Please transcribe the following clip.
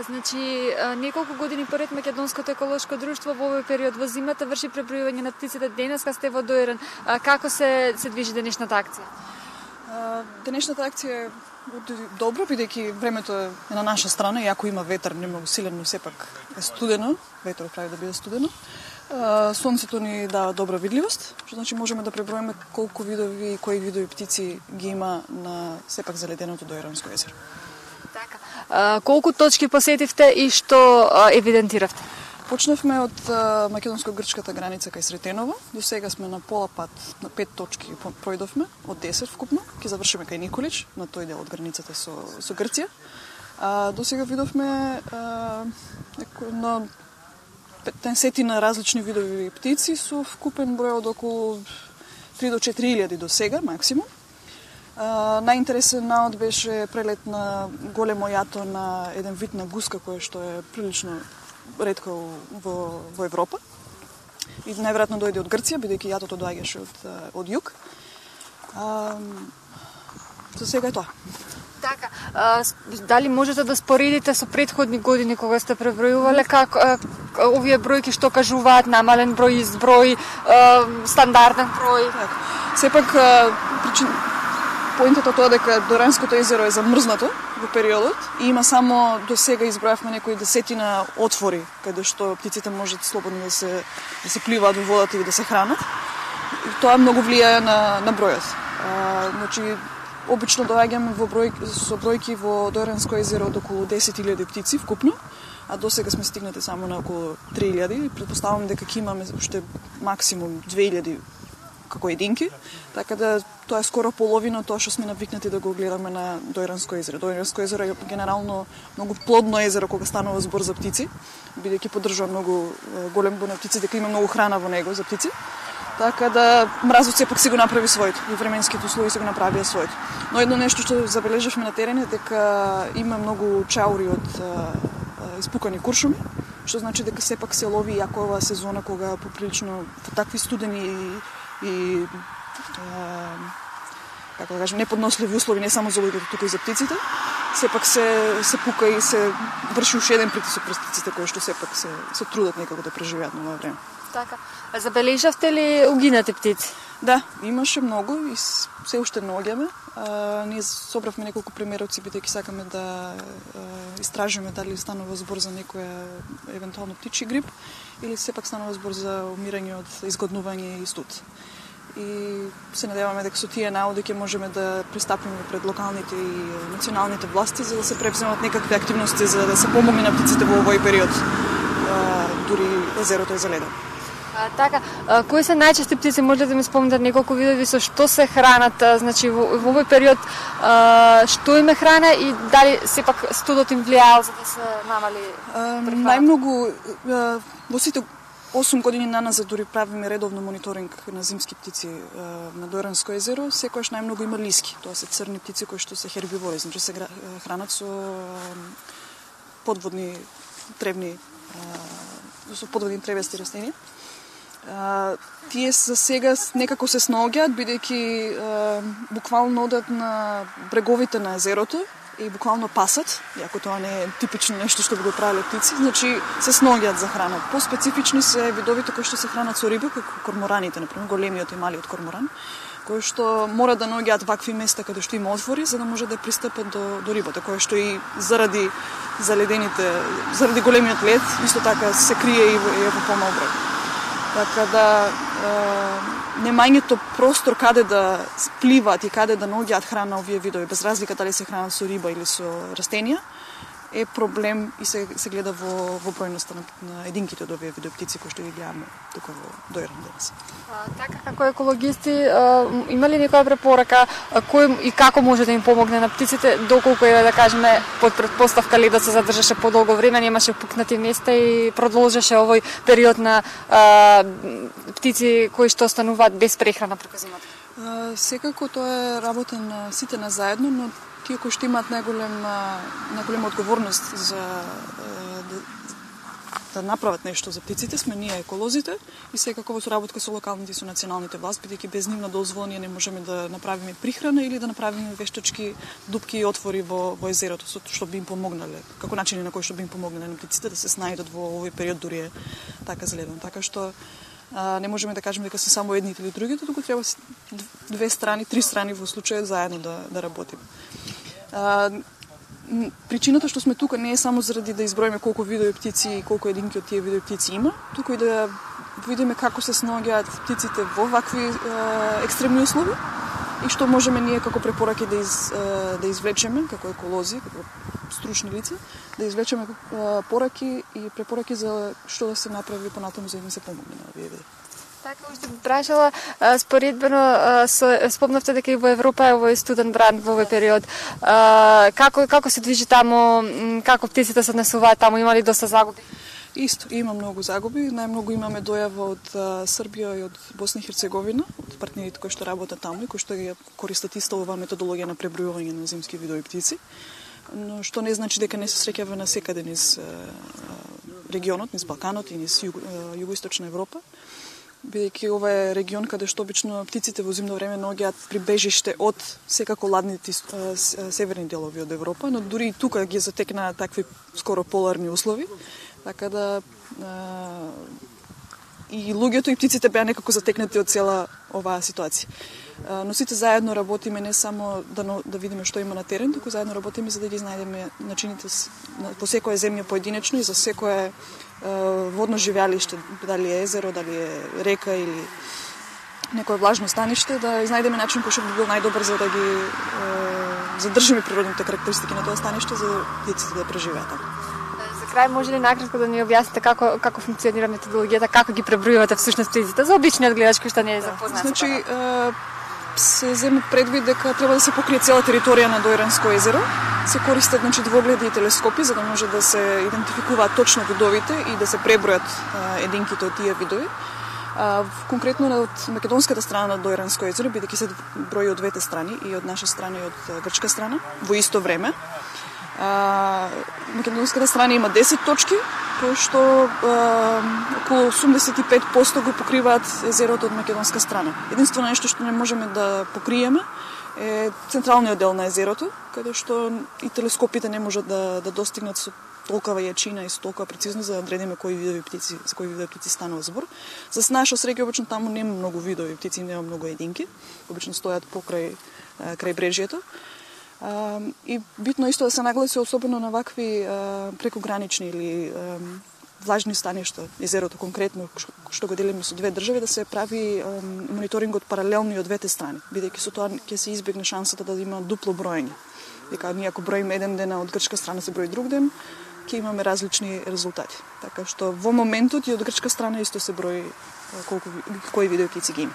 Значи, неколку години поред Македонското еколошко друштво во овој период во зимата врши пребројување на птиците. Денеска сте во Доиран. Како се движи денешната акција? Денешната акција е добро, бидејќи времето е на наша страна, иако има ветер, не многу силен, но сепак е студено, ветерот прави да биде студено. Сонцето ни дава добра видливост, што значи можеме да преброиме колку видови и кои видови птици ги има на сепак заледеното Доиранско езеро. Така. Колку точки посетивте и што евидентиравте? Почнавме од македонско-грчката граница кај Сретеново. До сега сме на пола пат, на 5 точки пројдовме, од 10 вкупно. Ќе завршиме кај Николич, на тој дел од границата со Грција. До сега видовме на 15 на различни видови птици со вкупен број од околу 3 до 4.000 до сега, максимум. Најинтересен наод беше прелет на големо јато на еден вид на гуска, кој што е прилично ретко во Европа. И најверојатно дојде од Грција, бидејќи јатото доаѓаше од југ. За сега е тоа. Така, дали можете да споредите со претходни години кога сте пребројувале, како овие бројки што кажуваат, намален број, изброј, стандарден број? Так. Сепак поентата тоа дека Доиранското езеро е замрзнато во периодот и има само до сега избројавме некои десетина отвори каде што птиците можат слободно да се пливаат во водата и да се хранат. И тоа многу влијае на бројот. Значи обично доаѓаме со бројки во Доиранско езеро од околу 10.000 птици вкупно, а до сега сме стигнати само на околу 3.000 и претпоставувам дека ќе имаме уште максимум 2.000 како единки, така да тоа е скоро половина тоа што сме навикнати да го гледаме на Доиранско езеро. Доиранско езеро е генерално многу плодно езеро кога станува збор за птици, бидејќи поддржува многу голем број на птици, дека има многу храна во него за птици. Така да мразот сепак си го направи своето и временските услови се го направија своето. Но едно нешто што забележавме на терен е дека има многу чаури од испукани куршуми, што значи дека сепак се лови иако оваа сезона кога поприлично во такви студени и како да кажем, неподносливи услови не само за луѓето, туку и за птиците, сепак се пука и се врши уште еден притисок врз птиците кои што сепак се трудат некако да преживеат на ова време. Така. Забележавте ли угинати птици? Да, имаше многу и се уште наоѓаме. Ние собравме неколку примероци, бидејќи сакаме да истражиме дали станува збор за некоја евентуално птичи грип или сепак станува збор за умирање од изгоднување и студ. И се надеваме дека со тие наоди ќе можеме да пристапиме пред локалните и националните власти за да се превземат некакви активности за да се помогне на птиците во овој период. Дури езерото е заледено. Така, кои се најчести птици, можете да ми спомнете неколку видови со што се хранат, значи во овој период што им е храна и дали сепак студот им влијаел за да се намали прехрана? Најмногу во сите 8 години наназад дури правиме редовно мониторинг на зимски птици на Доиранско езеро, секојаш најмногу има лиски, тоа се црни птици кои што се хербивори, значи се хранат со подводни тревни со подводни тревести растенија. Тие за сега некако се снаоѓаат, бидејќи буквално одат на бреговите на езерото и буквално пасат, иако тоа не е типично нешто што би го правеле птици, значи се снаоѓаат за храна. Поспецифични се видовите кои што се хранат со риби, како кормораните, например, големиот и малиот корморан, кои што мора да наоѓаат вакви места каде што има отвори за да може да пристапат до рибата, која што и заради големиот лед, исто така се крие и во помал број. Така да немањето простор каде да пливаат и каде да наоѓаат храна овие видови, без разлика дали се хранат со риба или со растенија, е проблем и се гледа во бројноста на единките од овие видови птици кои што ги гледаме тука во Доиран денес. Така, како екологисти, има ли некоја препорака кој и како може да им помогне на птиците, доколку е, да кажеме, под предпоставка ледот се задржаше подолго време, немаше пукнати места и продолжеше овој период на птици кои што остануваат без прехрана преку зимата? Секако тоа е работа на сите на заедно, но тие кои што имаат најголема одговорност за да направат нешто за птиците сме ние еколозите и секако во соработка со локалните и со националните власти, бидејќи без нивна дозвола ние не можеме да направиме прихрана или да направиме вештачки дупки и отвори во езерото, што би им помогнале, како начини на кои што би им помогнале на птиците да се снајдат во овој период, дури е така зледен. Така што не можеме да кажеме дека се само едните или другите, туку треба две страни, три страни во случајот заедно да работиме. Причината што сме тука не е само заради да изброиме колку видови птици и колку единки од тие видови птици има, туку и да видиме како се снаоѓаат птиците во вакви екстремни услови и што можеме ние како препораки да извлечеме, како еколози, како стручни лица, да извлечеме пораки и препораки за што да се направи понатаму за да им се помогне на овие видови. Така, уште прашала, споредбено спомнавте дека и во Европа е овој студен бран во овој период. Како се движи таму, како птиците се однесуваат таму, има ли доста загуби? Исто, има многу загуби. Најмногу имаме дојава од Србија и од Босна и Херцеговина, од партнерите кои што работат таму и кои што ја користат иста оваа методологија на пребројување на земски видови птици. Но што не значи дека не се среќава на секаде низ регионот, низ Балканот и низ југоисточна Европа, бидејќи ова е регион каде што обично птиците во зимно време наоѓаат прибежиште од секако ладните северни делови од Европа, но дури и тука ги затекнаа такви скоро поларни услови, така да и луѓето и птиците беа некако затекнати од цела оваа ситуација. Но сите заедно работиме не само да видиме што има на терен, туку заедно работиме за да ги знајдеме начините по секоја земја поединечно и за секое водно живеалиште, дали е езеро, дали е река или некое влажно станиште, да изнајдеме начин кој што би бил најдобар за да ги задржиме природните карактеристики на тоа станиште за птиците да преживеат таму. За крај може ли накратко да ни објасните како функционира методологијата, како ги пребројувате всушност птиците за обичниот гледач кој што не е запознат? Значи, се зема предвид дека треба да се покрие цела територија на Дојранско езеро. Се користат двогледи и телескопи за да може да се идентификуваат точно видовите и да се пребројат единките од тие видови. Конкретно од македонската страна на Дојранско езеро, бидејќи се брои од двете страни, и од наша страна и од грчка страна, во исто време. Македонската страна има 10 точки, кои што околу 85% го покриваат езерото од македонска страна. Единствено нешто што не можеме да покриеме е централниот дел на езерото, каде што и телескопите не можат да достигнат со толкова јачина и со толкова прецизно за да одредиме кои видови птици, за кои видови птици станува збор. За наша среќа обично таму нема многу видови птици, нема многу единки, обично стојат покрај брежјето. И битно исто да се нагласи особено на вакви прекогранични или влажни станишта, езерото конкретно, што го делиме со две држави, да се прави мониторингот паралелно од двете страни, бидејќи со тоа ќе се избегне шансата да има дупло броење. Дека ние ако броиме еден ден, од грчка страна се брои друг ден, ќе имаме различни резултати. Така што во моментот и од грчка страна исто се брои кои видео птици ги има.